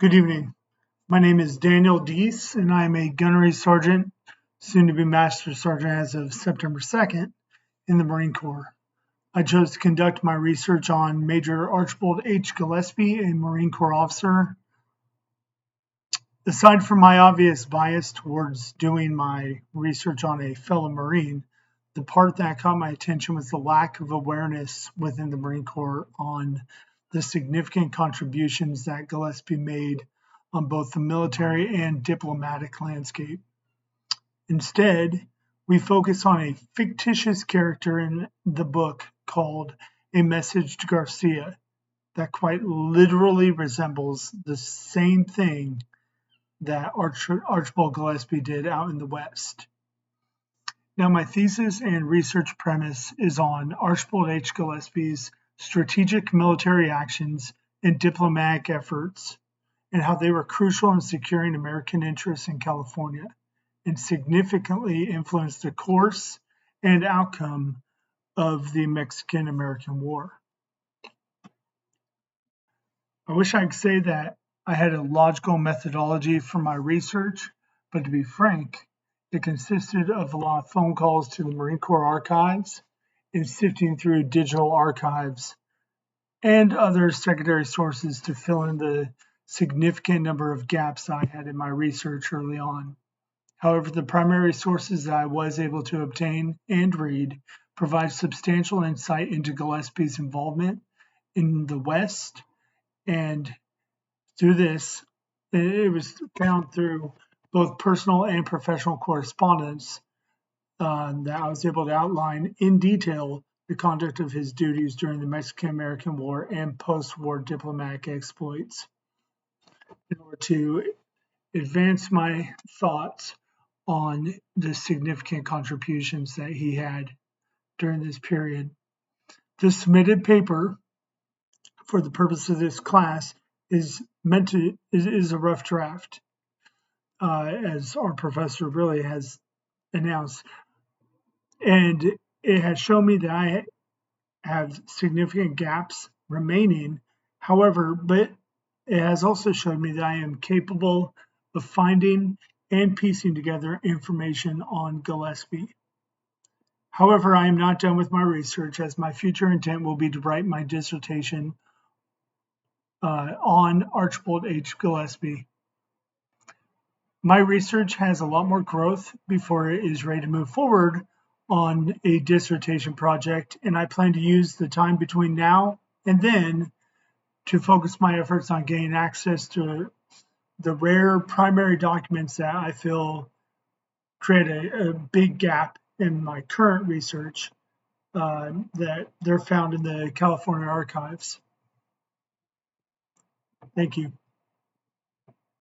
Good evening. My name is Daniel Deese, and I am a gunnery sergeant, soon to be master sergeant as of September 2nd, in the Marine Corps. I chose to conduct my research on Major Archibald H. Gillespie, a Marine Corps officer. Aside from my obvious bias towards doing my research on a fellow Marine, the part that caught my attention was the lack of awareness within the Marine Corps on the significant contributions that Gillespie made on both the military and diplomatic landscape. Instead, we focus on a fictitious character in the book called A Message to Garcia that quite literally resembles the same thing that Archibald Gillespie did out in the West. Now, my thesis and research premise is on Archibald H. Gillespie's strategic military actions and diplomatic efforts, and how they were crucial in securing American interests in California and significantly influenced the course and outcome of the Mexican-American War. I wish I could say that I had a logical methodology for my research, but to be frank, it consisted of a lot of phone calls to the Marine Corps archives and sifting through digital archives and other secondary sources to fill in the significant number of gaps I had in my research early on. However, the primary sources that I was able to obtain and read provide substantial insight into Gillespie's involvement in the West, and through this, it was found through both personal and professional correspondence that I was able to outline in detail the conduct of his duties during the Mexican-American War and post-war diplomatic exploits. In order to advance my thoughts on the significant contributions that he had during this period. The submitted paper for the purpose of this class is a rough draft, as our professor really has announced. And it has shown me that I have significant gaps remaining. However, but it has also shown me that I am capable of finding and piecing together information on Gillespie. However, I am not done with my research, as my future intent will be to write my dissertation on Archibald H. Gillespie. My research has a lot more growth before it is ready to move forward on a dissertation project, and I plan to use the time between now and then to focus my efforts on gaining access to the rare primary documents that I feel create a big gap in my current research, that they're found in the California archives. Thank you.